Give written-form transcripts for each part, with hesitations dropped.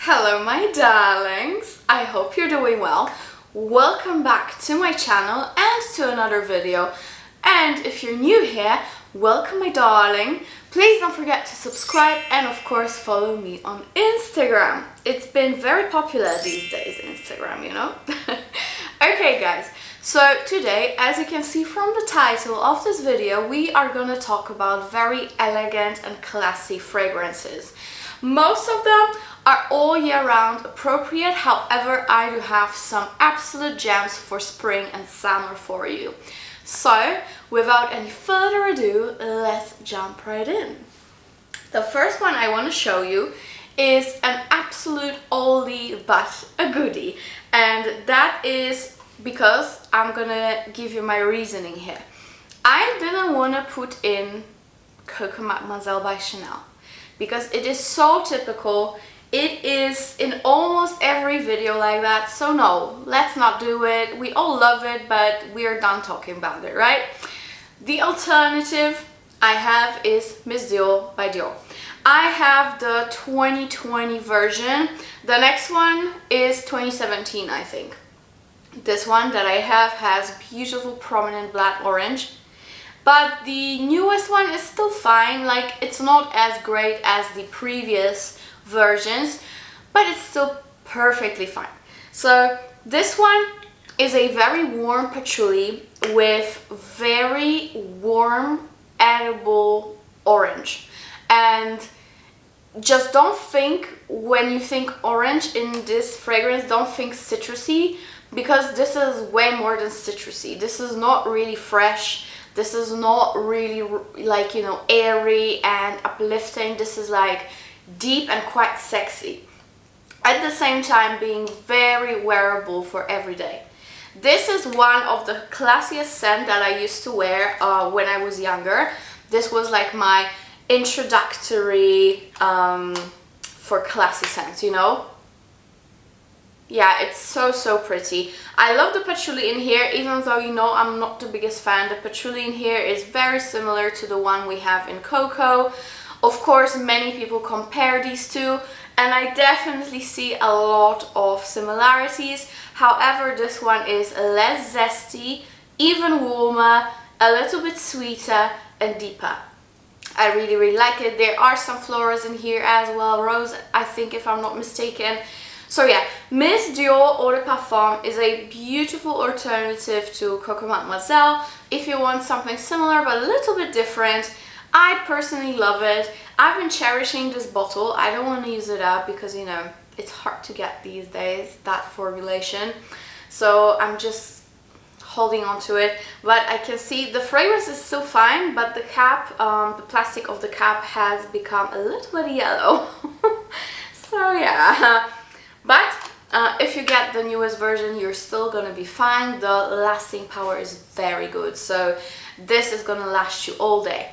Hello my darlings, I hope you're doing well. Welcome back to my channel and to another video. And if you're new here, welcome my darling. Please don't forget to subscribe and of course follow me on Instagram. It's been very popular these days, Instagram, you know. Okay guys, so today, as you can see from the title of this video, we are gonna talk about very elegant and classy fragrances. Most of them are all year round appropriate, however I do have some absolute gems for spring and summer for you. So without any further ado, let's jump right in. The first one I want to show you is an absolute oldie but a goodie, and that is because I'm gonna give you my reasoning here. I didn't want to put in Coco Mademoiselle by Chanel because it is so typical. It is in almost every video like that, so no, let's not do it. We all love it, but we're done talking about it, right? The alternative I have is Miss Dior by Dior. I have the 2020 version. The next one is 2017, I think. This one that I have has beautiful prominent black orange, but the newest one is still fine. Like, it's not as great as the previous versions, but it's still perfectly fine. So this one is a very warm patchouli with very warm edible orange, and just don't think, when you think orange in this fragrance, don't think citrusy, because this is way more than citrusy. This is not really fresh. This is not really like, you know, airy and uplifting. This is like deep and quite sexy, at the same time being very wearable for every day. This is one of the classiest scents that I used to wear when I was younger. This was like my introductory for classy scents, you know. Yeah, it's so pretty. I love the patchouli in here, even though, you know, I'm not the biggest fan. The patchouli in here is very similar to the one we have in Coco. Of course, many people compare these two, and I definitely see a lot of similarities. However, this one is less zesty, even warmer, a little bit sweeter and deeper. I really like it. There are some florals in here as well, rose, I think, if I'm not mistaken. So yeah, Miss Dior Eau de Parfum is a beautiful alternative to Coco Mademoiselle if you want something similar but a little bit different. I personally love it. I've been cherishing this bottle. I don't want to use it up because, you know, it's hard to get these days, that formulation. So I'm just holding on to it. But I can see the fragrance is still fine, but the cap, the plastic of the cap has become a little bit yellow. So yeah. But if you get the newest version, you're still gonna be fine. The lasting power is very good. So this is gonna last you all day.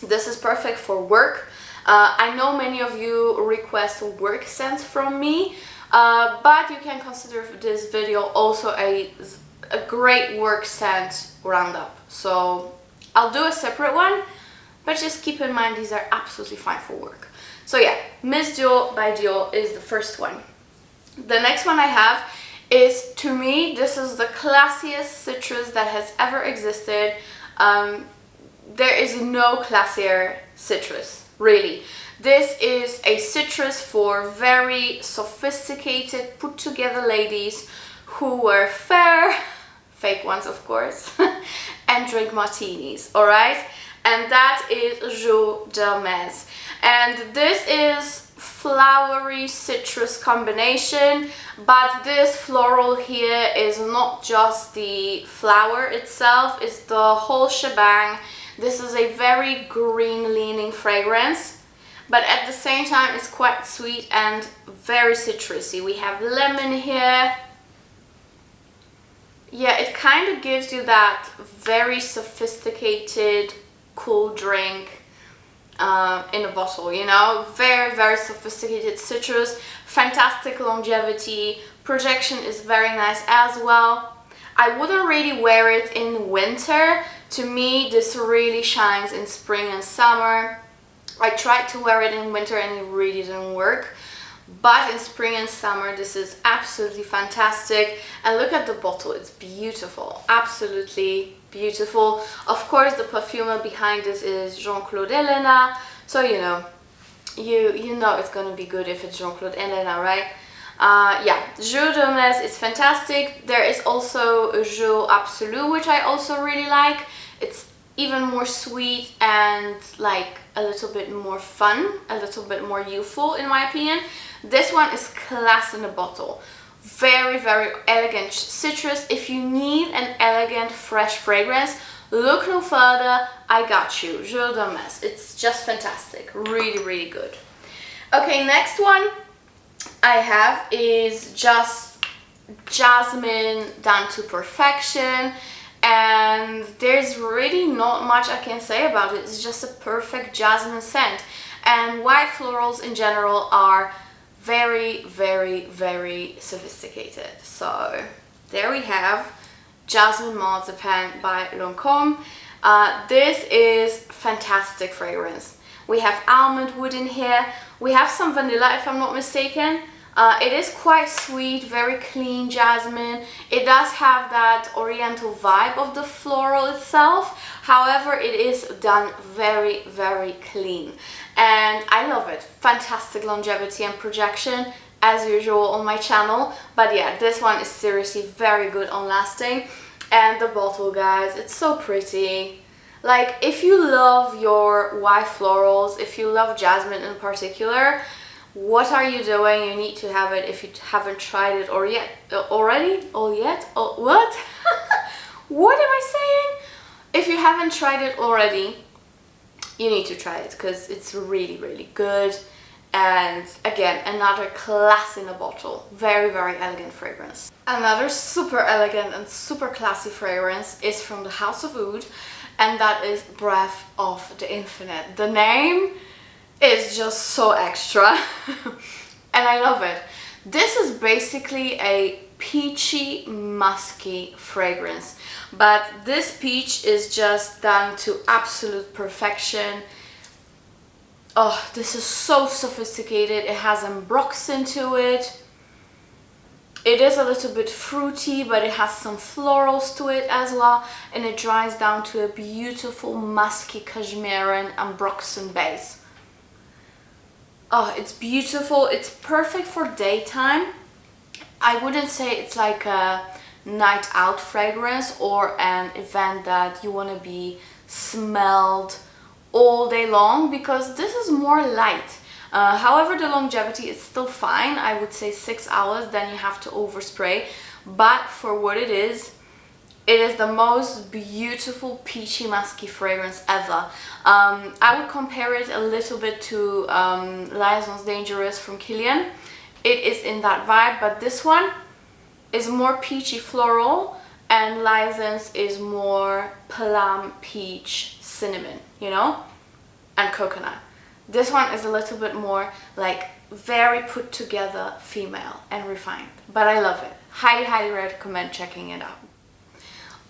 This is perfect for work. I know many of you request work scents from me, but you can consider this video also a great work scent roundup. So I'll do a separate one, but just keep in mind these are absolutely fine for work. So yeah, Miss Dior by Dior is the first one. The next one I have is, to me, this is the classiest citrus that has ever existed. There is no classier citrus, really. This is a citrus for very sophisticated, put together ladies who wear fair, fake ones of course, and drink martinis, alright? And that is Jour. And this is flowery citrus combination, but this floral here is not just the flower itself, it's the whole shebang. This is a very green leaning fragrance, but at the same time it's quite sweet and very citrusy. We have lemon here. Yeah, it kind of gives you that very sophisticated cool drink in a bottle, you know. Very sophisticated citrus, fantastic longevity, projection is very nice as well. I wouldn't really wear it in winter. To me, this really shines in spring and summer. I tried to wear it in winter and it really didn't work. but in spring and summer this is absolutely fantastic. And look at the bottle, it's beautiful, absolutely beautiful. Of course the perfumer behind this is Jean-Claude Ellena, so you know it's gonna be good if it's Jean-Claude Ellena, right? Yeah, Jour de Hermes is fantastic. There is also a Jour Absolu, which I also really like. It's even more sweet and like a little bit more fun, a little bit more youthful in my opinion. This one is class in a bottle. Very, very elegant citrus. If you need an elegant, fresh fragrance, look no further, I got you. Jour de Hermes. It's just fantastic. Really, really good. Okay, next one I have is just Jasmine done to perfection, and there's really not much I can say about it. It's just a perfect jasmine scent, and white florals in general are very, very, very sophisticated. So there we have Jasmine Marzipane by Lancome. This is fantastic fragrance. We have almond wood in here. We have some vanilla, if I'm not mistaken. It is quite sweet, very clean jasmine. It does have that oriental vibe of the floral itself. However, it is done very, very clean. And I love it. Fantastic longevity and projection, as usual on my channel. But yeah, this one is seriously very good on lasting. And the bottle, guys, it's so pretty. Like, if you love your white florals, if you love jasmine in particular, what are you doing? You need to have it if you haven't tried it what? What am I saying? If you haven't tried it already, you need to try it because it's really, really good. And again, another class in a bottle. Very, very elegant fragrance. Another super elegant and super classy fragrance is from the House of Oud, and that is Breath of the Infinite. The name is just so extra and I love it. This is basically a peachy, musky fragrance, but this peach is just done to absolute perfection. Oh, this is so sophisticated. It has ambroxan to it. It is a little bit fruity, but it has some florals to it as well, and it dries down to a beautiful musky cashmere ambroxan base. Oh, it's beautiful. It's perfect for daytime. I wouldn't say it's like a night out fragrance or an event that you want to be smelled all day long, because this is more light. However, the longevity is still fine. I would say 6 hours, then you have to overspray. But for what it is the most beautiful peachy musky fragrance ever. I would compare it a little bit to Liaisons Dangerous from Kilian. It is in that vibe, but this one is more peachy floral, and Liaisons is more plum, peach, cinnamon, you know, and coconut. This one is a little bit more like very put together female and refined, but I love it. Highly, highly recommend checking it out.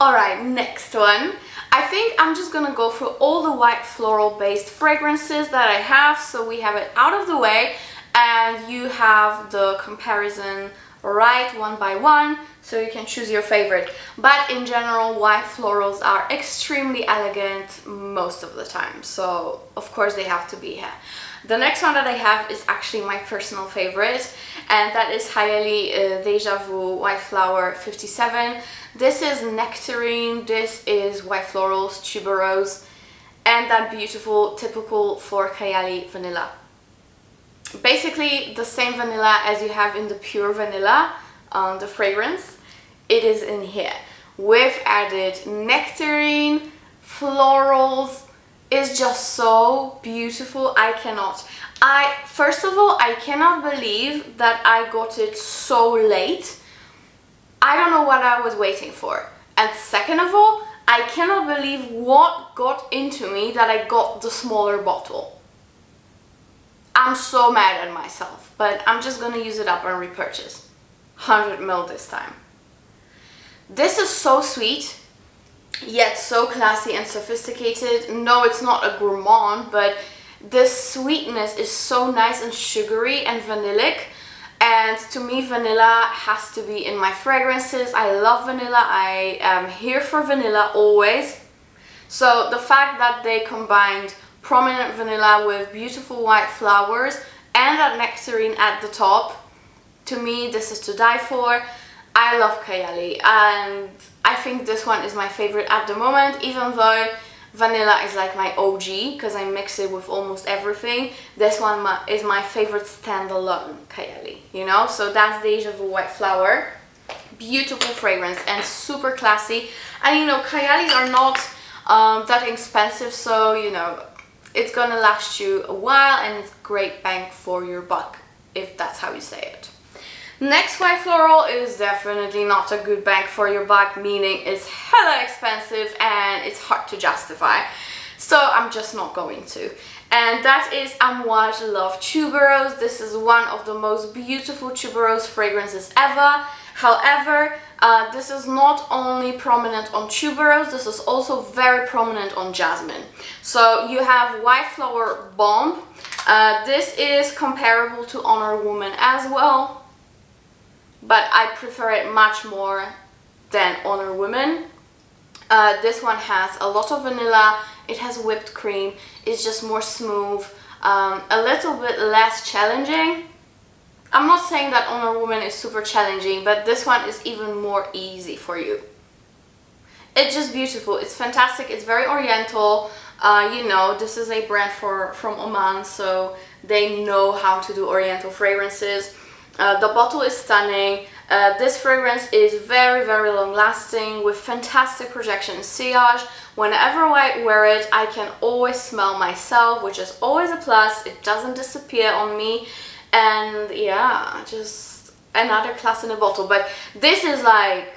Alright, next one. I think I'm just gonna go through all the white floral based fragrances that I have, so we have it out of the way and you have the comparison right one by one, so you can choose your favorite. But in general, white florals are extremely elegant most of the time, so of course they have to be here. The next one that I have is actually my personal favorite, and that is Kayali Deja Vu White Flower 57. This is nectarine, this is white florals, tuberose, and that beautiful, typical for Kayali vanilla. Basically the same vanilla as you have in the pure vanilla, the fragrance, it is in here. We've added nectarine, florals. It's just so beautiful. First of all, I cannot believe that I got it so late. I don't know what I was waiting for. And second of all, I cannot believe what got into me that I got the smaller bottle. I'm so mad at myself, but I'm just gonna use it up and repurchase. 100 ml this time. This is so sweet, yet so classy and sophisticated. No, it's not a gourmand, but the sweetness is so nice and sugary and vanillic. And to me, vanilla has to be in my fragrances. I love vanilla. I am here for vanilla always. So the fact that they combined prominent vanilla with beautiful white flowers and that nectarine at the top, to me, this is to die for. I love Kayali, and I think this one is my favorite at the moment, even though vanilla is like my OG because I mix it with almost everything. This one is my favorite standalone Kayali, you know? So that's Deja Vu White Flower. Beautiful fragrance and super classy. And you know, Kayalis are not that expensive, so you know, it's gonna last you a while and it's great bang for your buck, if that's how you say it. Next white floral is definitely not a good bang for your buck, meaning it's hella expensive and it's hard to justify. So I'm just not going to. And that is Amouage Love Tuberose. This is one of the most beautiful tuberose fragrances ever. However, this is not only prominent on tuberose, this is also very prominent on jasmine. So you have white flower bomb. This is comparable to Honor Woman as well, but I prefer it much more than Honor Woman. This one has a lot of vanilla, it has whipped cream, it's just more smooth, a little bit less challenging. I'm not saying that Honor Woman is super challenging, but this one is even more easy for you. It's just beautiful, it's fantastic, it's very oriental. You know, this is a brand from Oman, so they know how to do oriental fragrances. The bottle is stunning. This fragrance is very, very long lasting with fantastic projection and sillage. Whenever I wear it, I can always smell myself, which is always a plus. It doesn't disappear on me. And yeah, just another class in a bottle. But this is like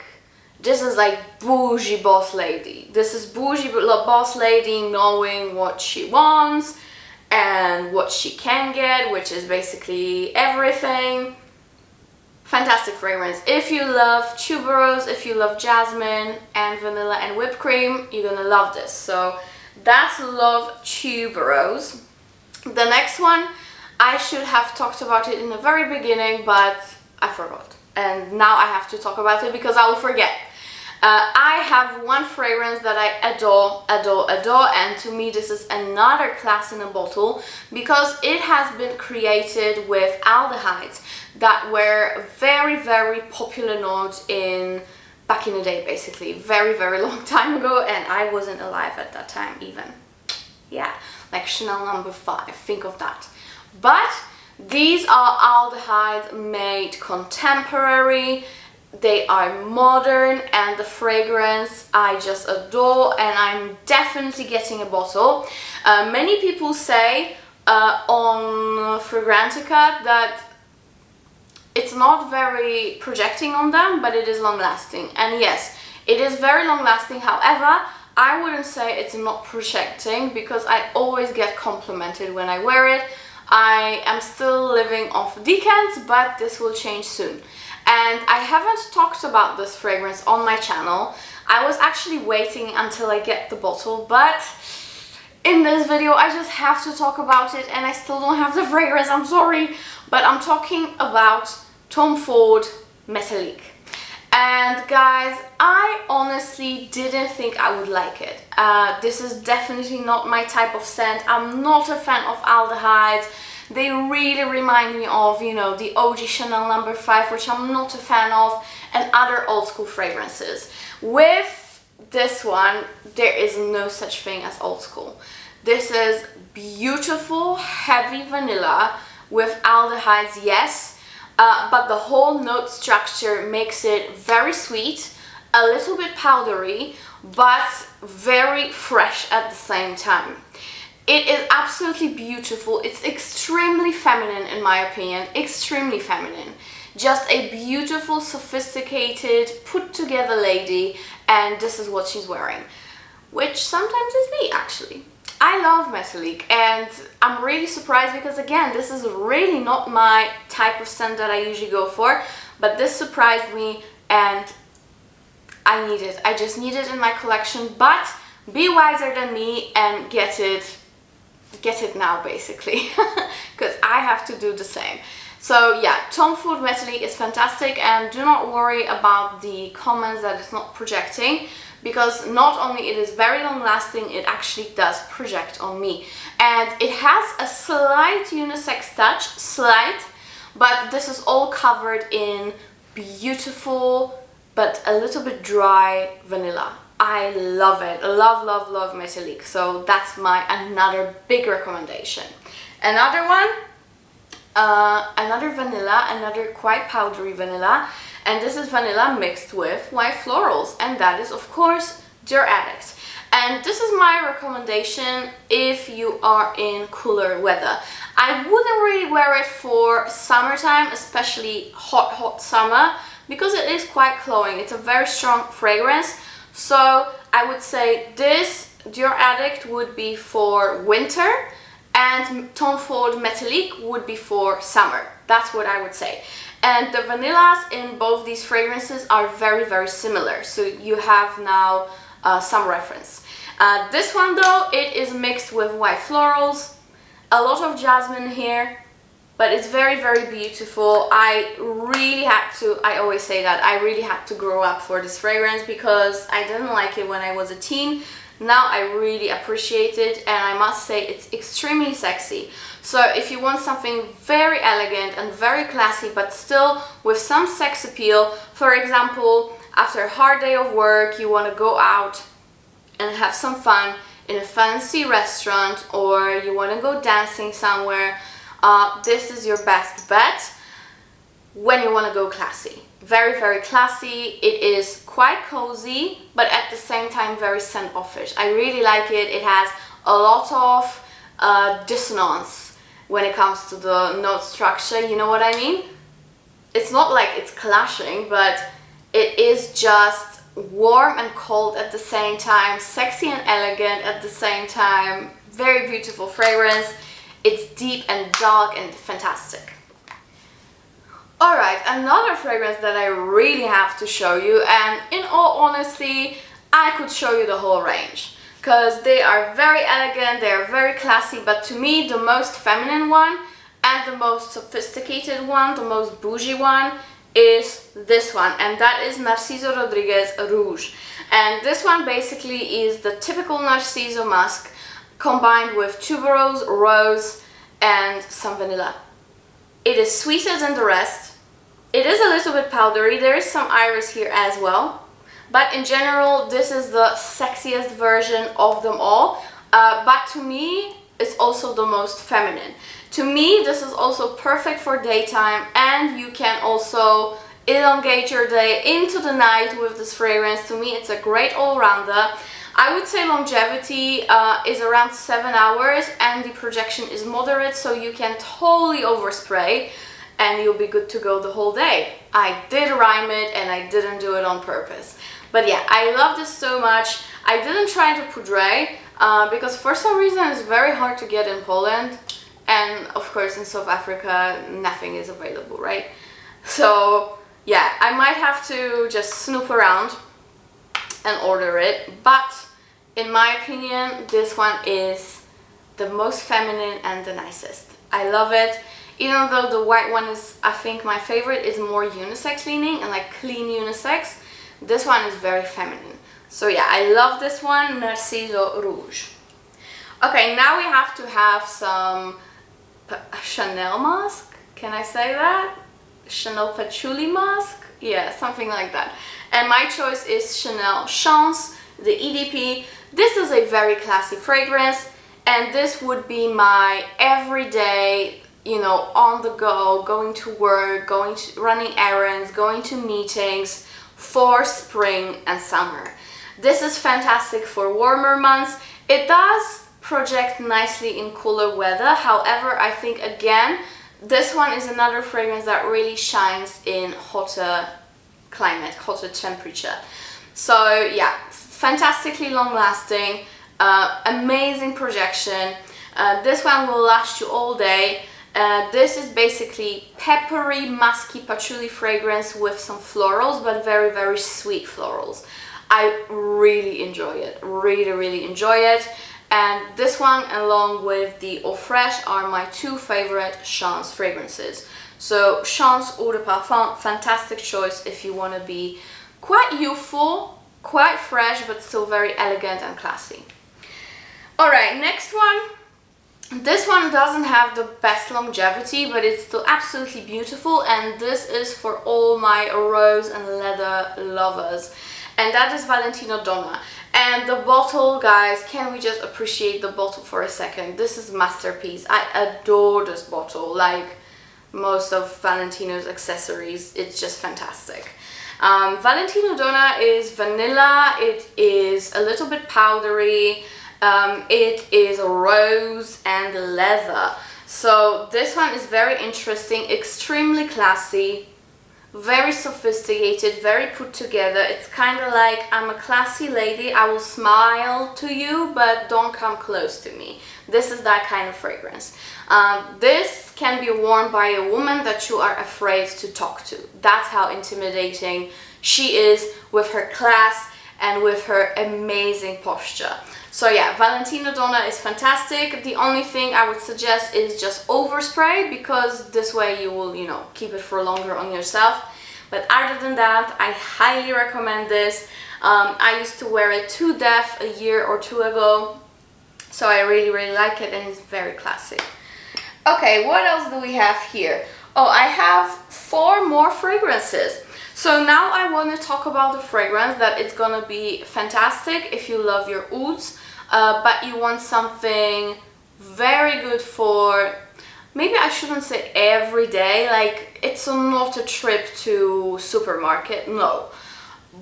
bougie boss lady. This is bougie boss lady knowing what she wants and what she can get, which is basically everything. Fantastic fragrance. If you love tuberose, if you love jasmine and vanilla and whipped cream, you're gonna love this. So that's Love Tuberose. The next one, I should have talked about it in the very beginning, but I forgot. And now I have to talk about it because I will forget. I have one fragrance that I adore, and to me this is another class in a bottle because it has been created with aldehydes that were very, very popular notes back in the day, basically very, very long time ago, and I wasn't alive at that time even. Yeah, like Chanel No. 5, think of that. But these are aldehydes made contemporary. They are modern, and the fragrance I just adore, and I'm definitely getting a bottle. Many people say on Fragrantica that it's not very projecting on them, but it is long lasting. And yes, it is very long lasting. However, I wouldn't say it's not projecting because I always get complimented when I wear it. I am still living off decants, but this will change soon. And I haven't talked about this fragrance on my channel. I was actually waiting until I get the bottle, but in this video I just have to talk about it, and I still don't have the fragrance, I'm sorry. But I'm talking about Tom Ford Metallique. And guys, I honestly didn't think I would like it. This is definitely not my type of scent. I'm not a fan of aldehydes. They really remind me of, you know, the OG Chanel No. 5, which I'm not a fan of, and other old school fragrances. With this one, there is no such thing as old school. This is beautiful, heavy vanilla with aldehydes, yes, but the whole note structure makes it very sweet, a little bit powdery, but very fresh at the same time. It is absolutely beautiful. It's extremely feminine in my opinion, extremely feminine. Just a beautiful, sophisticated, put together lady, and this is what she's wearing, which sometimes is me actually. I love Metallique, and I'm really surprised because again, this is really not my type of scent that I usually go for, but this surprised me and I need it. I just need it in my collection, but be wiser than me and get it get it now basically, because I have to do the same. So yeah, Tom Ford Metallique is fantastic, and do not worry about the comments that it's not projecting, because not only it is very long lasting, it actually does project on me. And it has a slight unisex touch, slight, but this is all covered in beautiful but a little bit dry vanilla. I love it. Love, love, love Metallique. So that's my another big recommendation. Another one, another vanilla, another quite powdery vanilla, and this is vanilla mixed with white florals, and that is of course Dior Addict. And this is my recommendation if you are in cooler weather. I wouldn't really wear it for summertime, especially hot summer, because it is quite cloying. It's a very strong fragrance, so I would say this Dior Addict would be for winter, and Tom Ford Metallique would be for summer. That's what I would say. And the vanillas in both these fragrances are very, very similar, so you have now some reference. This one though, it is mixed with white florals, a lot of jasmine here, but it's very, very beautiful. I really had to, I always say that, I really had to grow up for this fragrance because I didn't like it when I was a teen. Now I really appreciate it, and I must say it's extremely sexy. So if you want something very elegant and very classy, but still with some sex appeal, for example, after a hard day of work, you want to go out and have some fun in a fancy restaurant, or you want to go dancing somewhere, this is your best bet when you want to go classy. Very, very classy. It is quite cozy, but at the same time very scent-offish. I really like it. It has a lot of dissonance when it comes to the note structure, you know what I mean? It's not like it's clashing, but it is just warm and cold at the same time, sexy and elegant at the same time. Very beautiful fragrance. It's deep and dark and fantastic. Alright, another fragrance that I really have to show you, and in all honesty, I could show you the whole range, because they are very elegant, they are very classy, but to me the most feminine one and the most sophisticated one, the most bougie one, is this one, and that is Narciso Rodriguez Rouge. And this one basically is the typical Narciso musk combined with tuberose, rose and some vanilla. It is sweeter than the rest. It is a little bit powdery, there is some iris here as well, but in general this is the sexiest version of them all, but to me it's also the most feminine. To me this is also perfect for daytime, and you can also elongate your day into the night with this fragrance. To me it's a great all-rounder. I would say longevity is around 7 hours, and the projection is moderate, so you can totally overspray and you'll be good to go the whole day. I did rhyme it and I didn't do it on purpose. But yeah, I love this so much. I didn't try to poudre because for some reason it's very hard to get in Poland, and of course in South Africa nothing is available, right? So yeah, I might have to just snoop around and order it, but in my opinion this one is the most feminine and the nicest. I love it. Even though the white one is, I think my favorite, is more unisex leaning and like clean unisex, this one is very feminine. So yeah, I love this one, Narciso Rouge. Okay, now we have to have some Chanel mask. Can I say that? Chanel patchouli mask? Yeah, something like that. And my choice is Chanel Chance, the EDP. This is a very classy fragrance, and this would be my everyday, you know, on the go, going to work, running errands, going to meetings for spring and summer. This is fantastic for warmer months. It does project nicely in cooler weather. However, I think again, this one is another fragrance that really shines in hotter climate, hotter temperature. So yeah, fantastically long lasting, amazing projection. This one will last you all day. This is basically peppery, musky patchouli fragrance with some florals, but very, very sweet florals. I really enjoy it, really enjoy it. And this one along with the Eau Fraiche are my two favorite Chance fragrances. So Chance Eau de Parfum, fantastic choice if you want to be quite youthful, quite fresh, but still very elegant and classy. Alright, next one. This one doesn't have the best longevity, but it's still absolutely beautiful, and this is for all my rose and leather lovers. And that is Valentino Donna. And the bottle, guys, can we just appreciate the bottle for a second? This is a masterpiece. I adore this bottle, like most of Valentino's accessories. It's just fantastic. Valentino Donna is vanilla, it is a little bit powdery, it is a rose and leather. So this one is very interesting, extremely classy, very sophisticated, very put together. It's kind of like, I'm a classy lady, I will smile to you, but don't come close to me. This is that kind of fragrance. This can be worn by a woman that you are afraid to talk to. That's how intimidating she is, with her class and with her amazing posture. So yeah, Valentino Donna is fantastic. The only thing I would suggest is just overspray, because this way you will, you know, keep it for longer on yourself. But other than that, I highly recommend this. I used to wear it to death a year or two ago, so I really like it, and it's very classic. Okay, what else do we have here? Oh, I have 4 more fragrances. So now I want to talk about the fragrance that it's gonna be fantastic if you love your ouds, but you want something very good for, maybe I shouldn't say every day, like it's not a trip to supermarket, no.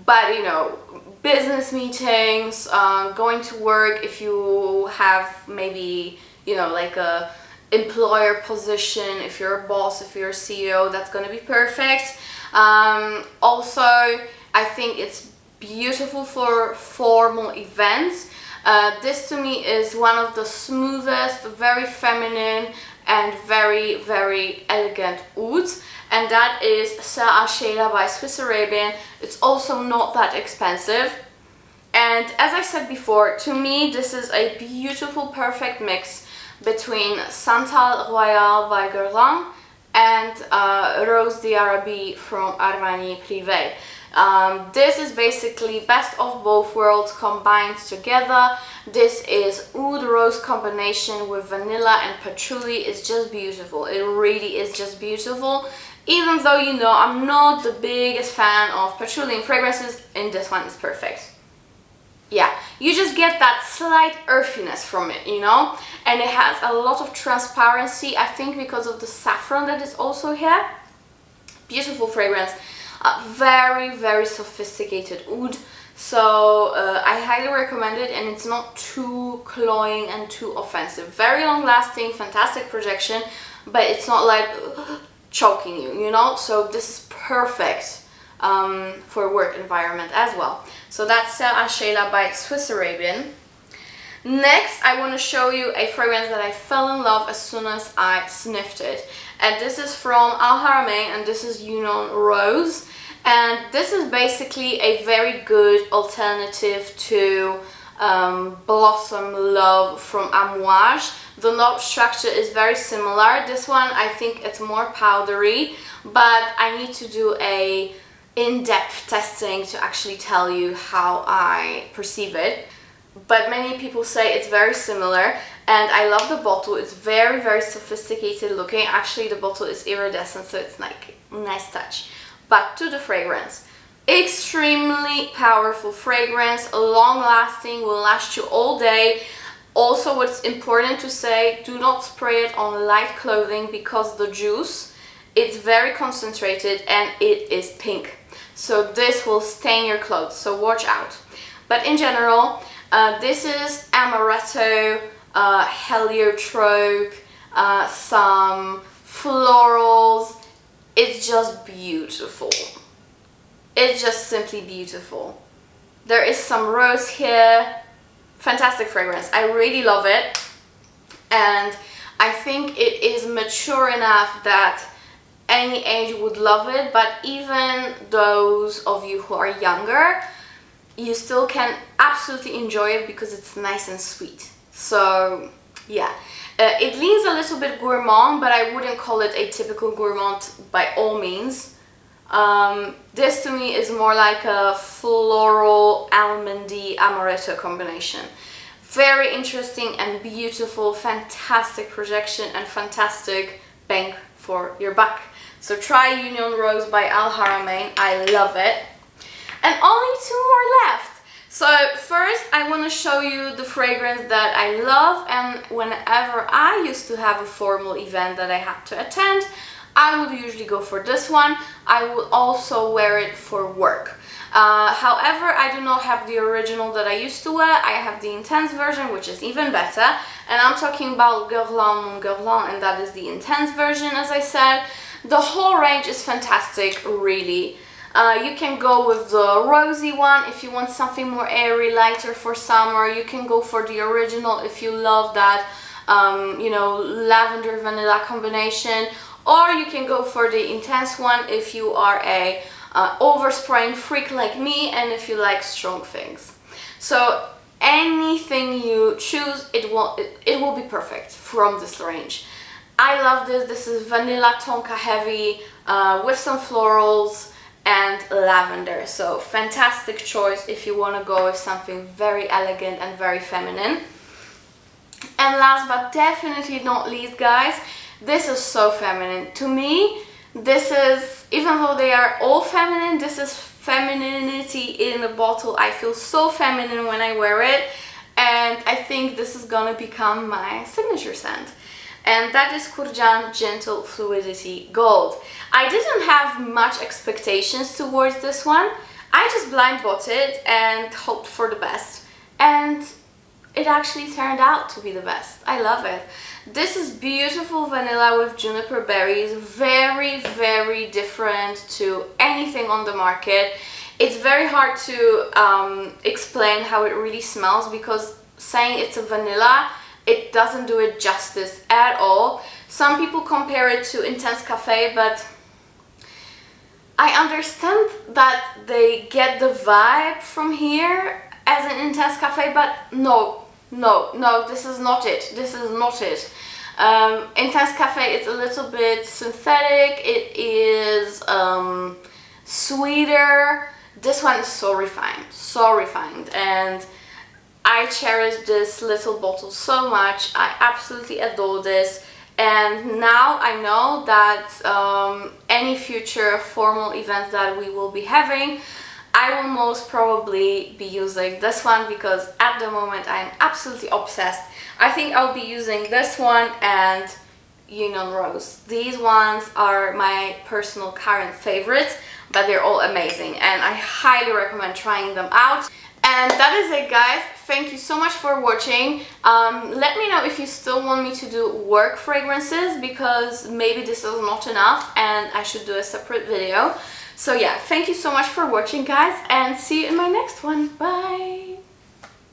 But you know, business meetings, going to work, if you have maybe, you know, like a employer position, if you're a boss, if you're a CEO, that's gonna be perfect. Also, I think it's beautiful for formal events. This to me is one of the smoothest, very feminine and very elegant ouds, and that is Sehr, Sheila by Swiss Arabian. It's also not that expensive, and as I said before, to me this is a beautiful, perfect mix between Santal Royal by Guerlain and Rose d'Arabie from Armani Privé. This is basically best of both worlds combined together. This is oud rose combination with vanilla and patchouli. It's just beautiful. It really is just beautiful. Even though, you know, I'm not the biggest fan of patchouli in fragrances, and this one is perfect. Yeah, you just get that slight earthiness from it, you know, and it has a lot of transparency, I think because of the saffron that is also here. Beautiful fragrance, very sophisticated oud, so I highly recommend it, and it's not too cloying and too offensive. Very long lasting, fantastic projection, but it's not like choking you, you know, so this is perfect for work environment as well. So that's Sehr, Sheila by Swiss Arabian. Next, I want to show you a fragrance that I fell in love as soon as I sniffed it. And this is from Haramain, and this is Junoon Rose. And this is basically a very good alternative to Blossom Love from Amouage. The note structure is very similar. This one, I think it's more powdery, but I need to do a in-depth testing to actually tell you how I perceive it. But many people say it's very similar, and I love the bottle. It's very sophisticated looking. Actually, the bottle is iridescent, so it's like a nice touch. But to the fragrance, extremely powerful fragrance, long lasting, will last you all day. Also, what's important to say, do not spray it on light clothing, because the juice, it's very concentrated and it is pink. So this will stain your clothes, so watch out. But in general, this is amaretto, heliotrope, some florals. It's just beautiful. It's just simply beautiful. There is some rose here. Fantastic fragrance. I really love it. And I think it is mature enough that any age would love it, but even those of you who are younger, you still can absolutely enjoy it because it's nice and sweet. So yeah, it leans a little bit gourmand, but I wouldn't call it a typical gourmand by all means. This to me is more like a floral almondy amaretto combination. Very interesting and beautiful, fantastic projection and fantastic bang for your buck. So try Union Rose by Al Haramain. I love it. And only 2 more left. So first I want to show you the fragrance that I love, and whenever I used to have a formal event that I had to attend, I would usually go for this one. I would also wear it for work. However, I do not have the original that I used to wear. I have the intense version, which is even better. And I'm talking about Guerlain, and that is the intense version, as I said. The whole range is fantastic, really. You can go with the rosy one if you want something more airy, lighter for summer. You can go for the original if you love that, you know, lavender vanilla combination. Or you can go for the intense one if you are a overspraying freak like me and if you like strong things. So anything you choose, it will be perfect from this range. I love this. This is vanilla tonka heavy with some florals and lavender. So fantastic choice if you want to go with something very elegant and very feminine. And last but definitely not least, guys, this is so feminine. To me, this is, even though they are all feminine, this is femininity in a bottle. I feel so feminine when I wear it, and I think this is gonna become my signature scent. And that is Kurjan Gentle Fluidity Gold. I didn't have much expectations towards this one. I just blind bought it and hoped for the best. And it actually turned out to be the best. I love it. This is beautiful vanilla with juniper berries. Very, very different to anything on the market. It's very hard to explain how it really smells, because saying it's a vanilla, it doesn't do it justice at all. Some people compare it to Intense Cafe, but I understand that they get the vibe from here as an Intense Cafe, but no, this is not it. This is not it. Intense Cafe is a little bit synthetic. It is sweeter. This one is so refined, and I cherish this little bottle so much. I absolutely adore this. And now I know that any future formal events that we will be having, I will most probably be using this one, because at the moment I am absolutely obsessed. I think I'll be using this one and Union Rose. These ones are my personal current favorites, but they're all amazing and I highly recommend trying them out. And that is it, guys. Thank you so much for watching. Let me know if you still want me to do work fragrances, because maybe this is not enough and I should do a separate video. So yeah, thank you so much for watching, guys, and see you in my next one. Bye!